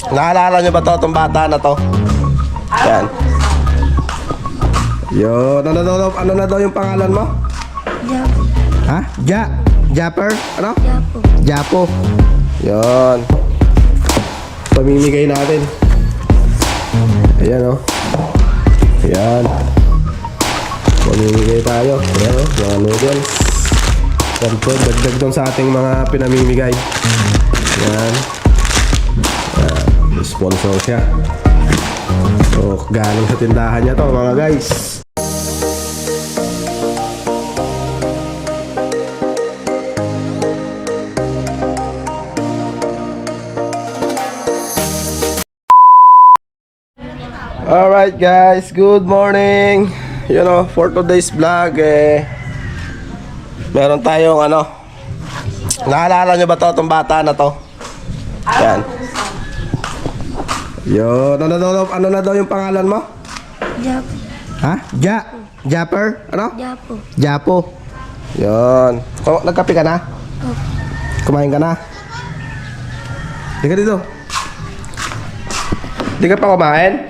Naalala nyo ba to, itong bata na to? Yan. Yun, ano na daw yung pangalan mo? Japo. Ha? Japper? Ano? Japo. Japo. Yun. Pamimigay natin. Ayan, oh. Ayan. Pamimigay tayo. Ayan, oh. Mga noodles. Siyempre, dagdag doon sa ating mga pinamimigay. Ayan. Sponsor siya. So, galing sa tindahan niya to, mga guys. Alright guys, good morning. You know, for today's vlog meron tayong naalala nyo ba to, itong bata na to? Yan. Yun, ano na daw yung pangalan mo? Japo. Ha? Japper? Ano? Japo. Japo. Yun. Nagkape ka na? Opo. Kumain ka na? Di ka dito. Di ka pa kumain?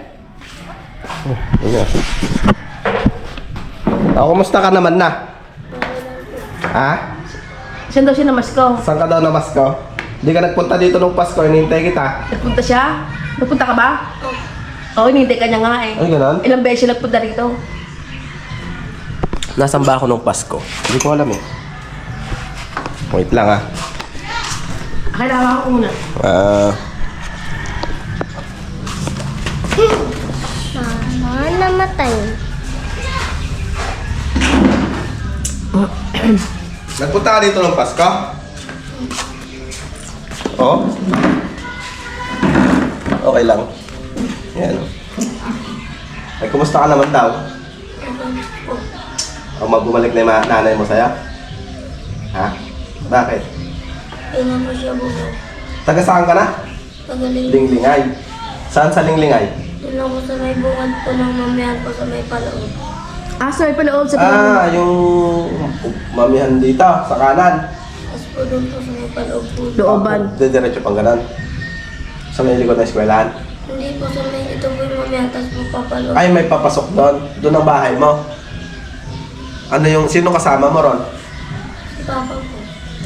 Kumusta ka naman na? Ha? Saan daw siya namasko? Saan ka daw namasko? Di ka nagpunta dito nung Pasko, hinihintay kita. Nagpunta siya? Nagpunta ka ba? Oo, hinihintay ka niya nga eh. Ay, ganun? Ilang beses siya nagpunta rito? Nasaan ba ako nung Pasko? Hindi ko alam eh. Wait lang ah. Kailangan ko muna. Mama, namatay. Nagpunta ka dito nung Pasko? Oo? Okay lang. Yan. Ay, kumusta ka naman daw? O magbumalik na yung nanay mo sa'yo? Ha? Bakit? Ina mo siya bugo. Taga saan ka na? Pagaling. Linglingay. Saan sa Linglingay? Doon ako sa may bungad po ng mamayan ko sa may palaon. Ah, so may paloob sa Yung mamihan dito, sa kanan. Tapos po doon po sa may paloob po. looban. Diretso pang ganon. Sa may likod ng eskwelahan. Hindi po sa may ito po yung mamayan. Tapos po papaloob. Ay, may papasok doon. Doon ang bahay mo. Sino kasama mo ron? Si Papa po.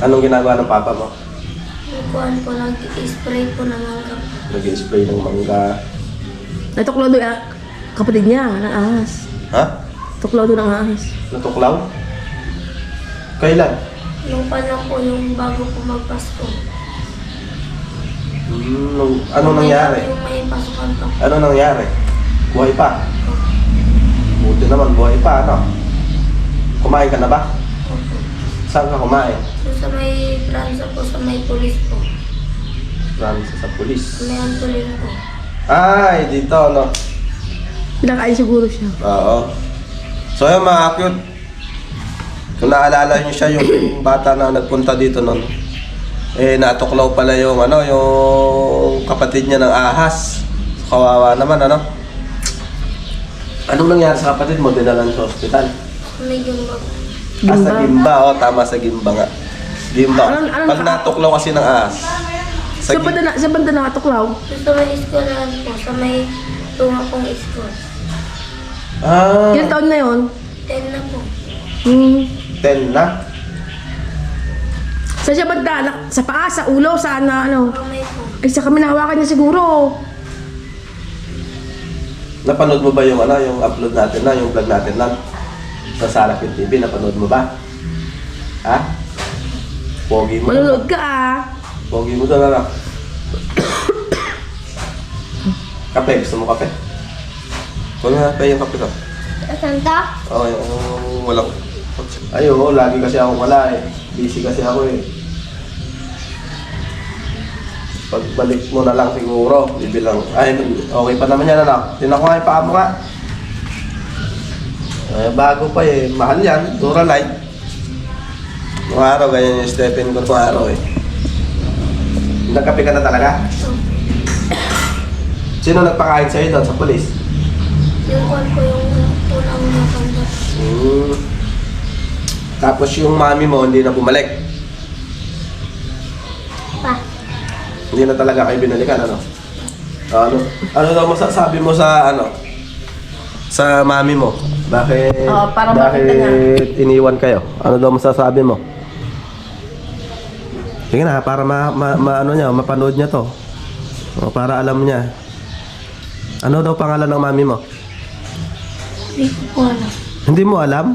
Anong ginagawa ng papa mo? Nagkuhan po, nag-spray po ng mangga po. Nag-spray ng mangga. Natuklaw doon kapatid niya, ng ahas. Ha? Tuklaw doon ng ahas. Natuklaw? Kailan? Nung panahon po yung bago po magpasko. Anong nangyari? Yung may pasukan pa. Ano nangyari? Buhay pa? Buti naman, buhay pa, ano? Kumain ka na ba? Opo. Saan ka kumain? So, sa may Pransa po, sa may pulis po. Francis sa pulis. Sa may Antolin po. Ay, dito, no? Pinakain siguro siya. Oo. So yun mga cute. Kung naalala nyo siya, yung bata na nagpunta dito nun, natuklaw pala yung kapatid niya ng ahas. Kawawa naman, ano? Anong nangyari sa kapatid mo? Dinalan sa ospital? May gumba po. Sa Gimba, tama, sa Gimba nga. Gimba. Anong Pag natuklaw kasi ng ahas. Sa banda nakatuklaw? So, sa may eskwelahan po, sa may tunga pong school. Ilang taon na yun? 10 na po. 10 na. Sa siya banda? Sa paa, sa ulo, sa ano? Kamay po. Ay, sa kami nahawakan niya siguro. Napanood mo ba yung upload natin na, yung vlog natin na sa Sarapin TV? Napanood mo ba? Ha? Pogi mo. Manunod ka ah. Pogi mo doon, ano? Kape, gusto mo kape? Kung nga, yung kape ko. Santa? Oo, yung walang... Ay, oo, lagi kasi ako wala eh. Busy kasi ako eh. Pagbalik mo na lang siguro, bibilang... Ay, okay pa naman yan, ano? Tinan ko nga yung paa mo nga. Bago pa eh. Mahal yan. Duralite. Nung araw, ganyan yung stepin ko nung araw eh. Nagkape ka na talaga? Sino nagpakain sa'yo doon sa polis? Yung kwan po yung unang natanggap. Tapos yung mami mo hindi na bumalik. Pa. Hindi na talaga kayo binalikan, ano? Ano daw masasabi mo sa ano? Sa mami mo? Bakit? Oo, para makita niya. bakit iniwan kayo? Ano daw masasabi mo? Sige na, para ano niya, mapanood niya to. O, para alam niya. Ano daw pangalan ng mami mo? Hindi ko po alam. Hindi mo alam?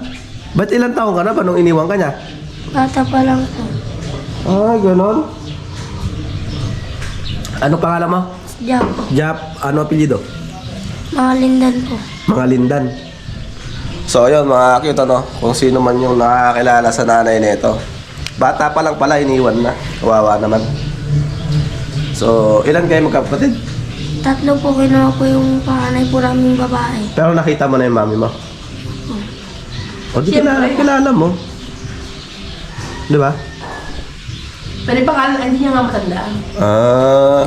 Ba't ilang taon ka na ba nung iniwan ka niya? Bata pa lang po. Ah, ganon. Ano pangalan mo? Diyan po. Jap, ano apelyido? Mga lindan po. Mga Lindan. So ayun mga cute ano, kung sino man yung nakakilala sa nanay nito. Bata pa lang pala, iniwan na. Kawawa naman. So, ilan kayo magkapatid? 3 po, kinuha ko yung panganay po naming babae. Pero nakita mo na yung mami mo? O di kilala mo. Di ba? Pero yung pangalan, hindi niya nga matandaan. Ah.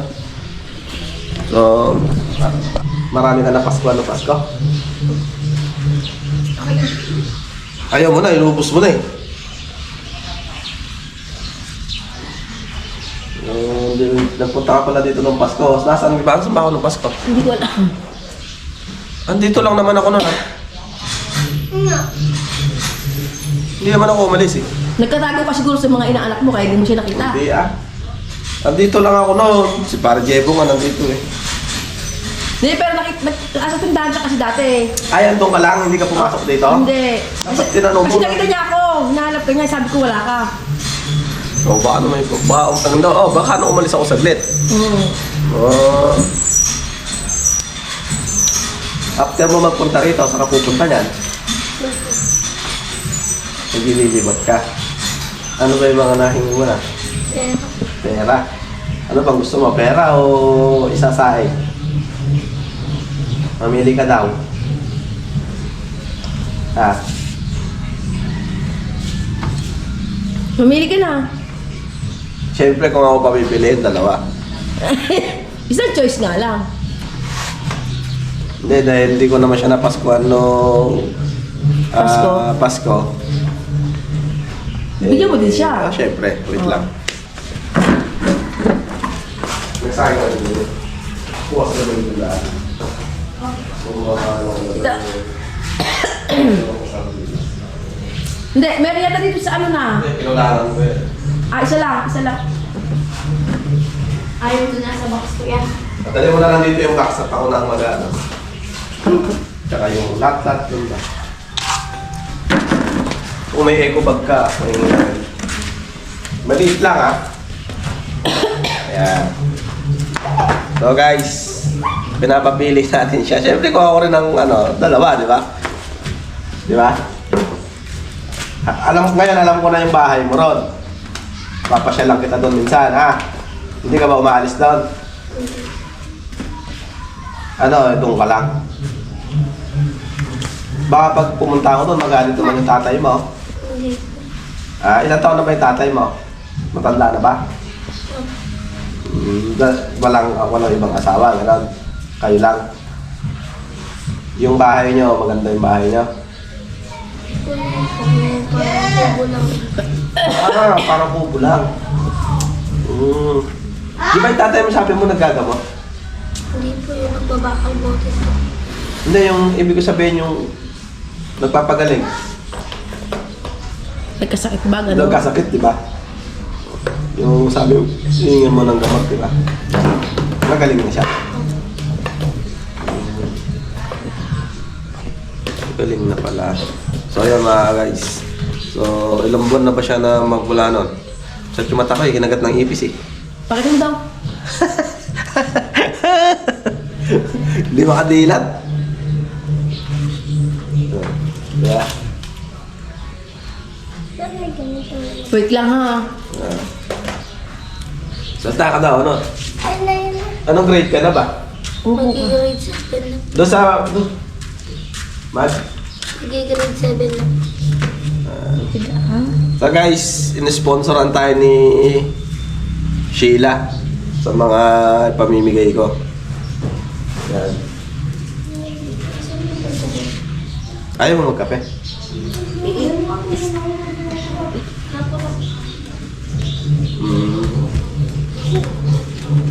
So, marami ka na Pasko, ano Pasko? Ayaw mo na, inubos mo na eh. Nagpunta ka pala dito ng Pasko. Nasaan ba? Saan ba ako ng Pasko? Hindi ko alam. Andito lang naman ako noon ha. Hindi naman ako umalis eh. Nagkatago ka siguro sa mga inaanak mo kaya hindi mo siya nakita. Hindi ah. Andito lang ako noon. Si Pare Jebo nga nandito eh. Hindi, pero asa tindahan ka kasi dati. Ay, andun ka lang, hindi ka pumasok dito? Hindi. Dapat tinanong mo. Kasi nakita niya ako. Hinahanap ka niya, sabi ko wala ka. O baka naman yung... Baka nung umalis ako saglit. Hmm. Oh. After mo magpunta rito, saka pupunta niyan. Naglilibot ka. Ano ba yung mga nahingi mo na? Pero, Pera. Ano bang gusto mo? Pera o isasaing? Mamili ka daw. Ha? Mamili ka na. Siyempre kung ako papipiliin, dalawa. Isang choice nga lang. Hindi, dahil hindi ko naman siya napaskuhan nung Pasko? Pasko. Bigyan mo din siya. Siyempre, wait Oh. lang. Nagsayang ka rin. Kuha ka rin yung daan. Hindi, meron yata dito sa ano na. Hindi, kinularan ko eh. Isa lang, isa lang. ayaw ko na sa box ko yan. Dali mo na lang dito yung box at ako na ang mag-ano. Tsaka yung lat-lat yun ba. Kung may eco bag ka, may maliit lang ha. Ayan. So guys, pinapapili natin siya. Siyempre kuha ko rin ng ano, dalawa, di ba? Di ba? Alam ko na yung bahay mo ron. Papasyal lang kita doon minsan, ha? Hindi ka ba umaalis doon? Ano, doon ka lang? Baka pag pumunta ako doon, magalit naman yung tatay mo. Hindi. Ilang taon na ba yung tatay mo? Matanda na ba? Walang ibang asawa, gano'n. Kayo lang. Yung bahay nyo, maganda yung bahay nyo. Parang kubo lang. Di ba yung tatay mo sabi mo naggagamot? Hindi po yung nagbabakal bote po. Hindi, yung ibig ko sabihin yung nagpapagaling. Nagkasakit ba? Gano'n? Nagkasakit, di ba? Yung sabi, hingin mo ng gamot, di ba? Magaling na siya. Galing na pala. So ayun mga guys. So ilang buwan na ba siya na magmula nun? Sa mata ko, kinagat ng ipis eh. Pakita mo daw. Hindi makadilat. Yeah. Wait lang ha. Salta ka daw, ano? Ay, na yun na. Anong grade ka na ba? Mag-grade 7 na. Doon sa... Mag? Mag-grade 7 na. So guys, in-sponsoran tayo ni Sheila sa mga pamimigay ko. Yan. Ayaw mo magkape?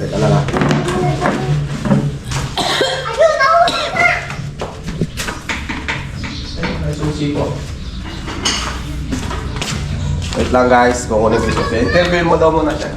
Teka lang ha. susi ko. Wait lang guys, kukunin ko yung susi. Interview mo daw muna siya.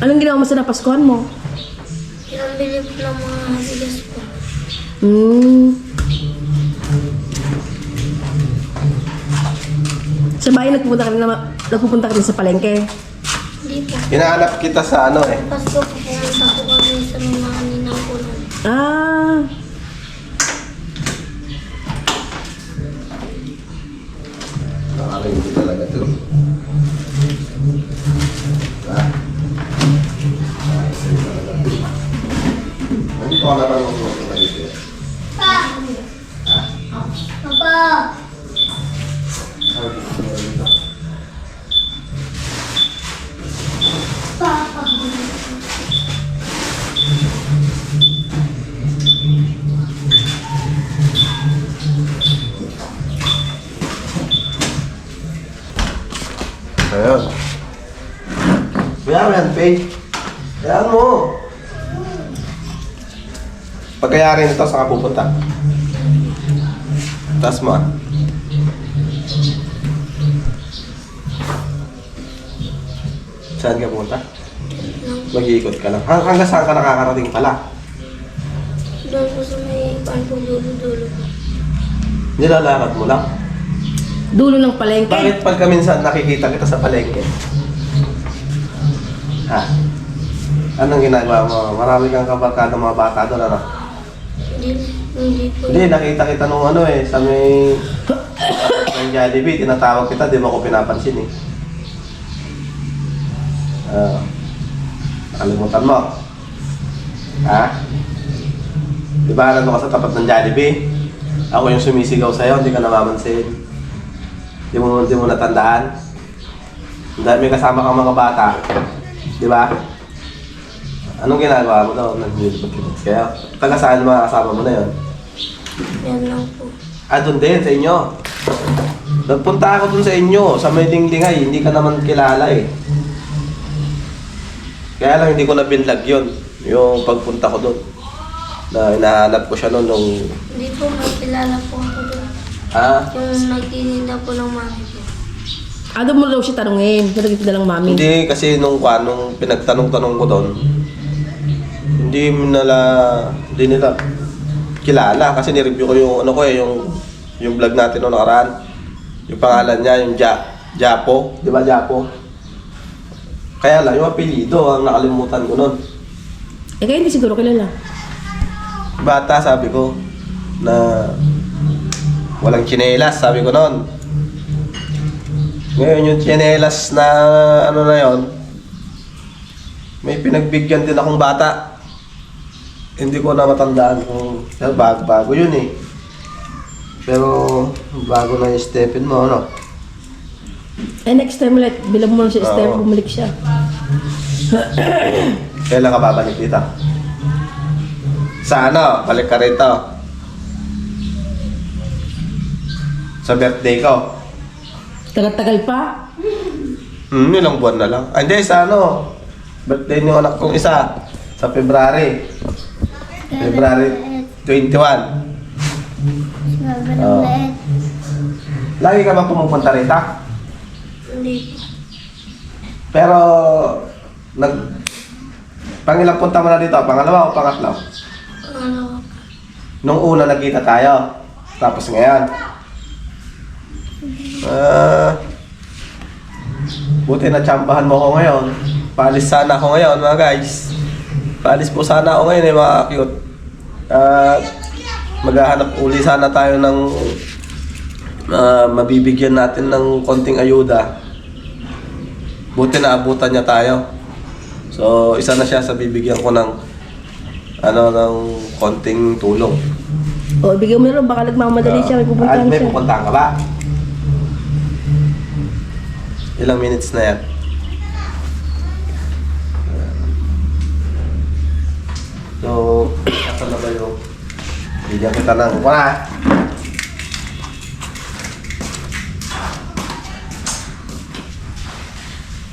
Anong ginawa mo sa napaskuhan mo? Pinambili po ng mga bigas po. Sa bahay nagpupunta ka rin sa palengke. Hindi po. Hinahanap kita sa ano eh. Pasko po pumunta po kami sa mga ninang po nun. Ah, Nakakalimti talaga ito. Ano ko na lang mo ito dito? Papa! Ayun. Bayaran mo yan, Faye. Bayaran mo. Pagkayarin ito, saan ka pupunta? Taas mo ah. Saan ka pupunta? Mag-iikot ka lang. Hanggang saan ka nakakarating pala? Doon po sa may dulo-dulo. Nilalakad mo lang. dulo ng palengke. Bakit pagka minsan nakikita kita sa palengke? Ha? Anong ginagawa mo? Marami kang kabarkada mga bata doon, ano? Hindi po. Hindi, nakita kita nung ano eh, sa may... ng Jollibee, tinatawag kita, di mo ako pinapansin eh. Nakalimutan mo. Ha? Di ba alam mo ka sa tapat ng Jollibee? Ako yung sumisigaw sa'yo, hindi ka namamansin. Di mo natandaan. Dahil may kasama kang mga bata. Di ba? Anong ginagawa mo daw? Nag-nilipot-lipot kaya? Taga saan mga kasama mo na yun? Yan lang po. Ah, doon din, sa inyo. Nagpunta ako doon sa inyo, sa may dingdingay, hindi ka naman kilala eh. Kaya lang hindi ko nabinlag yun, yung pagpunta ko doon. Na hinahanap ko siya noon nung... Hindi po, may kilala po ako doon. Ah? Yung nagtitinda po ng mami ko. Doon mo daw siya tanungin. Nagkita lang mami. Hindi, kasi nung pinagtanong-tanong ko doon, hindi nila kilala kasi ni-review ko yung ano ko eh, yung vlog natin noong nakaraan. Yung pangalan niya, yung Japo, 'di ba Japo? Kaya lang yung apelyido ang nakalimutan ko noon. Kaya hindi siguro kilala. Bata sabi ko na walang tsinelas, sabi ko noon. Ngayon yung tsinelas na ano na yon, may pinagbigyan din akong bata. Hindi ko na matandaan kung bago yun eh. Pero bago na yung stepin mo, ano? Next time ulit, bilang mo lang siya step, Oo. bumalik siya. Kailan ka babalik dito? Sa ano? Balik ka rito. Sa birthday ko. Tagal-tagal pa. Ilang buwan na lang. Hindi, sa ano? Birthday ng anak kong isa. Sa February. February 21. Oo. Lagi ka ba pumupunta rito? Hindi po. Pero, pangilang punta mo na dito? Pangalawa o pangatlo? Ano? Nung una nagkita tayo. Tapos ngayon. Buti na tsambahan mo ko ngayon. Paalis sana ako ngayon mga guys. Paalis po sana ako ngayon mga cute. Maghahanap uli sana tayo ng mabibigyan natin ng konting ayuda. Buti na abutan niya tayo. So isa na siya sa bibigyan ko ng ng konting tulong. O, bigyan mo na rin, baka nagmamadali siya, may pupuntahan May siya. pupuntahan ka ba? Ilang minutes na yan? So, nasa na ba yung Bigyan kita ng wala.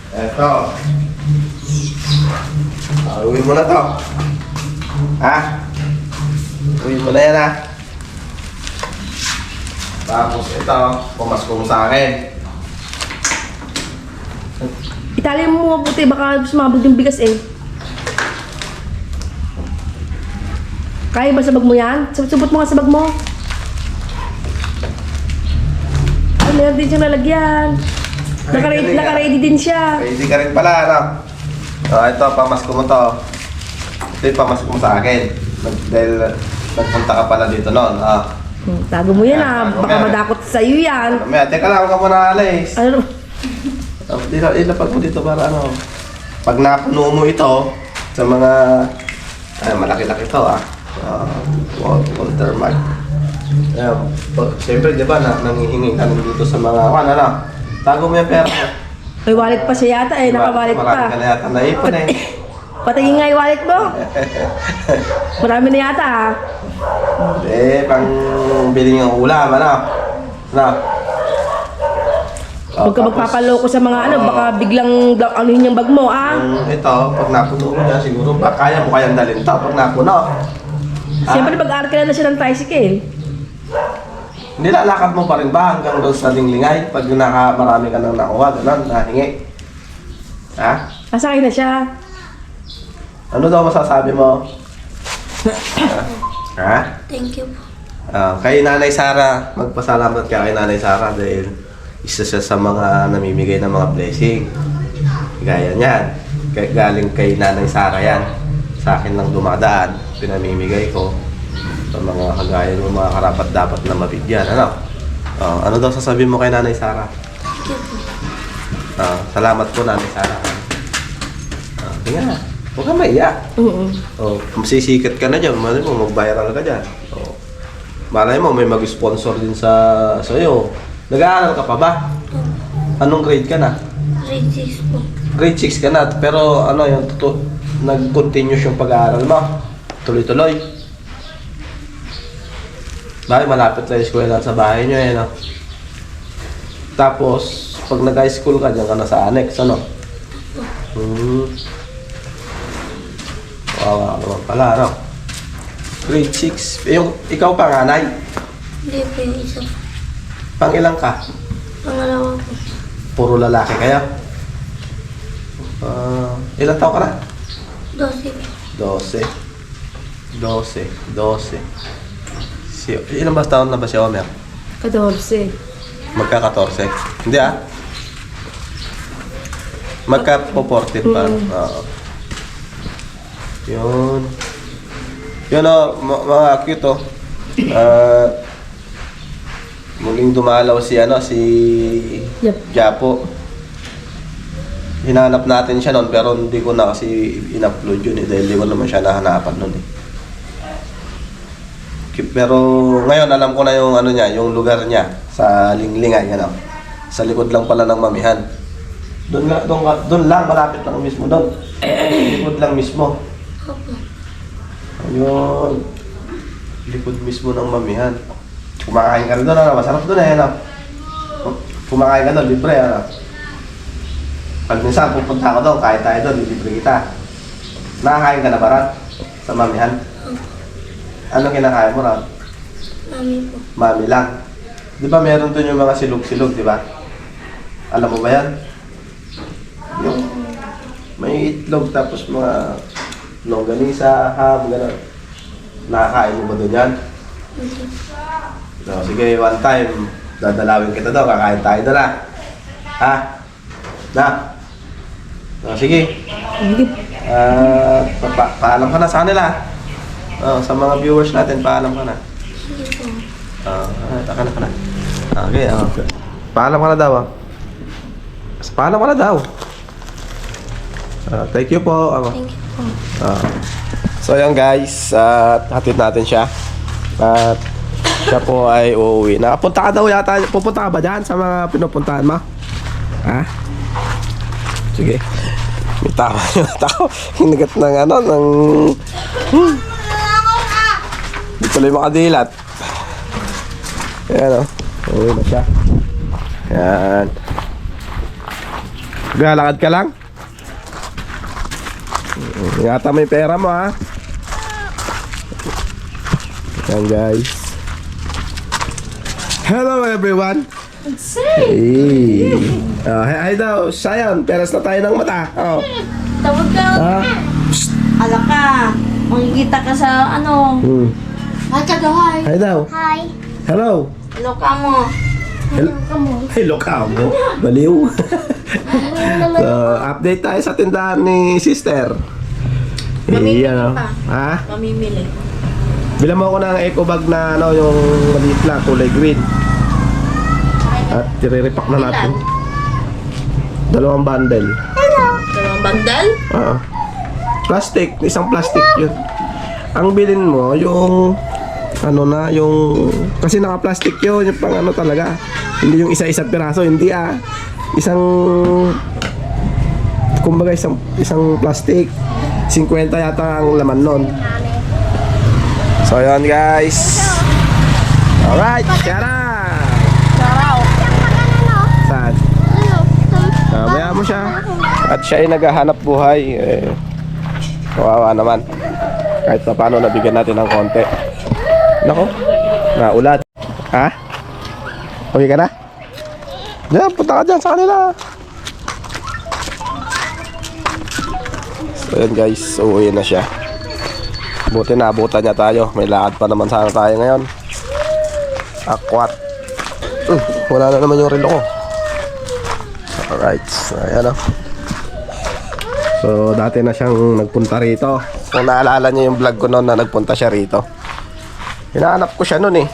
Eto. Uwi mo na to. Ha? Uwi mo na yan ha. Tapos ito, pumasko mo sa akin. Itali mo mabuti, baka sumabog yung bigas eh. Kaya ba sa bag mo yan? Subot mo nga sa bag mo. Ay, meron din siyang lalagyan. Naka-ready din siya. Ready ka rin pala, ano? Ito, pamasko mo to. Ito yung pamasko mo sa akin. Dahil nagpunta ka pala dito noon. Tago mo yan Tago baka mo yan. madakot sa'yo yan. Mamaya, teka lang, huwag ka muna alis. Ano? Ilapag mo dito para ano. Pag napuno mo ito, sa mga... Ay, malaki-laki ito watermark. Siyempre, di ba, nangihingi ka dito sa mga... Ano? Tago mo yung pera mo. May wallet pa siya yata eh, naka-wallet Marami ka pa. na yata naipon eh. Patingin nga yung wallet mo. Marami na yata Pang bili ng ulam, ano? Huwag ka magpapaloko sa mga baka biglang anuhin yung bag mo Ito, pag napuno mo na, siguro ba kaya mo kayang dalhin to pag napuno. Siyempre mag-aaral na siya ng tricycle. Nilalakad mo pa rin ba hanggang doon sa linglingay pag marami ka nang nakuha, gano'n, nahingi? Ha? Nasakay na siya. Ano daw masasabi mo? Ha? Thank you po. Kay Nanay Sara, magpasalamat ka kay Nanay Sara dahil isa siya sa mga namimigay ng mga blessing. Gaya niyan. Galing kay Nanay Sara yan. Sa akin lang dumadaan, pinamimigay ko sa mga kagaya ng mga karapat dapat na mabigyan. Ano daw sasabihin mo kay Nanay Sara? Thank you po. Salamat po, Nanay Sara. Tingnan na. Huwag ka maiyak. Masisikat ka na dyan. Malay mo, mag-viral ka dyan. Malay mo, may mag-sponsor din sa'yo. Nag-aaral ka pa ba? Anong grade ka na? Grade 6 po. Grade 6 ka na. Pero ano yung nag-continuous yung pag-aaral mo? Tuloy-tuloy. Bakit malapit lang yung eskwela sa bahay nyo eh, no? Tapos, pag nag-high school ka, dyan ka na sa annex, ano? Wawa naman pala, no? Grade 6. Ikaw panganay. Hindi po yung isa po. Pang ilang ka? Pangalawa po. Puro lalaki kayo? Ilang taon ka na? 12 po. 12. Ilang ba taon na ba si Omer? 14. Magka-14? Hindi Magka-14 pa. Yun. Yun mga cute muling dumalaw si Yep. Japo. Hinanap natin siya noon pero hindi ko na kasi in-upload yun dahil hindi ko naman siya nahanapan noon Pero ngayon alam ko na yung niya, yung lugar niya sa Linglingay Sa likod lang pala ng Mamihan. Doon lang malapit lang mismo doon. Likod lang mismo. Opo. Ayun. Likod mismo ng Mamihan. Kumakain ka rin doon, masarap doon Kumakain ka doon, libre, Pag minsan pupunta ako doon, kahit tayo doon, libre kita. Nakakain ka na ba, Ran? Sa Mamihan? Ano kinakain mo, Ran? Mami po. Mami lang. Di ba meron doon yung mga silog-silog, di ba? Alam mo ba yan? Yung may itlog, tapos mga longganisa, ham, gano'n. Nakakain mo ba doon yan? Hindi. So, sige, one time, dadalawin kita daw, kakain tayo doon Ha? Sige. Paalam ka na sa kanila. Sa mga viewers natin, paalam ka na. Sige po. Taka na. Okay, paalam ka na daw. Paalam ka na daw. Thank you po. Thank you po. So yan guys, hatid natin siya. At siya po ay uuwi. Nakapunta ka daw yata. Pupunta ka ba dyan sa mga pinupuntahan mo? Ha? Sige. May tama yung tao. Hinagat ng Hindi tuloy makadilat. Ayan o. Uwi na siya. Ayan. Galakad ka lang. Ingatan mo yung pera mo ha. Ayan guys. Hello everyone. Hey. Hi daw. Sayan, peras na tayo ng mata. Oh. Tawag ka. Ha? Ala ka. Makikita ka sa ano. Hi ka daw, hi. Hi daw. Hi. Hello. Hello ka mo. Hello ka mo. Baliw. So, update tayo sa tindahan ni sister. Mamimili Ano? pa. Ha? Mamimili. Bilang mo ako ng eco bag na ano, yung maliit lang, kulay green. At tire-repack na natin. 2 bundle. Dalawang bandal? Ah. Plastic, isang plastic yun. Ang bilin mo, yung ano na, yung kasi naka-plastic yun, yung pang ano talaga. Hindi yung isa-isa piraso, hindi ah. Isang kumbaga isang plastic. 50 yata ang laman nun. So yun guys. Alright, tara! Saan? Maya mo siya. At siya ay naghahanap buhay. Kawawa naman. Kahit pa paano nabigyan natin ng konti. Nako, naulat. Ha? Okay ka na? Diyan, punta ka dyan sa kanila. So yun guys, uuwi na siya. Buti na abutan niya tayo. May lakad pa naman sana tayo ngayon. Akwat. Wala na naman yung relo ko. Alright, so ayan o. So dati na siyang nagpunta rito. Kung naalala niyo yung vlog ko noon na nagpunta siya rito. Hinahanap ko siya noon eh.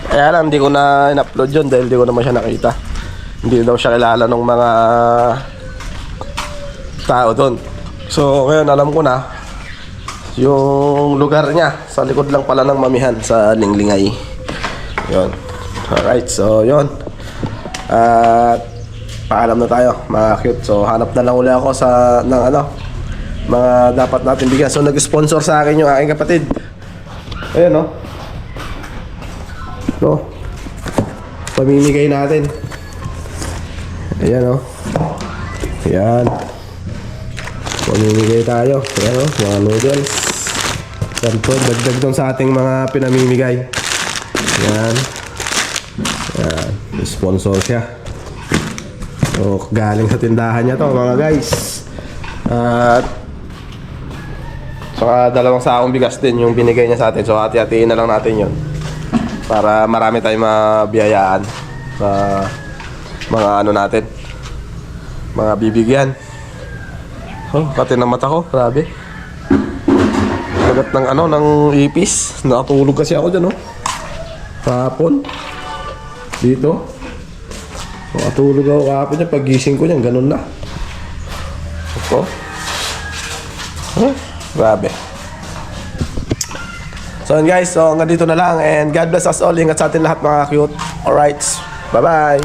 Kaya lang hindi ko na in-upload yun dahil hindi ko naman siya nakita. Hindi daw siya kilala ng mga tao doon. So ngayon alam ko na yung lugar niya. Sa likod lang pala ng mamihan sa Linglingay. Yun. Alright, so yun. At paalam na tayo mga cute. So hanap na lang uli ako sa ng ano, mga dapat natin bigyan. So nag-sponsor sa akin yung aking kapatid. Ayan o. No. Pamimigay natin. Ayan o. Ayan. Pamimigay tayo. Ayan o, mga noodles. Yan po, dagdag doon sa ating mga pinamimigay. Ayan. Ayan. Sponsor siya. So, galing sa tindahan niya to mga guys. At saka 2 sakong bigas din yung binigay niya sa atin. So hati-hatiin na lang natin yun para marami tayong mabiyayaan sa mga ano natin, mga bibigyan. Oh, kati na mata ko, grabe. Lagat ng ano, ng ipis. Nakatulog kasi ako dyan, oh. Kahapon. Dito. Nakatulog ako kahapon dyan. Pag-gising ko dyan, ganun na. Ito. Huh? Grabe. So yun guys, so hanggang dito na lang. And God bless us all. Ingat sa atin lahat mga cute. Alright. Bye-bye.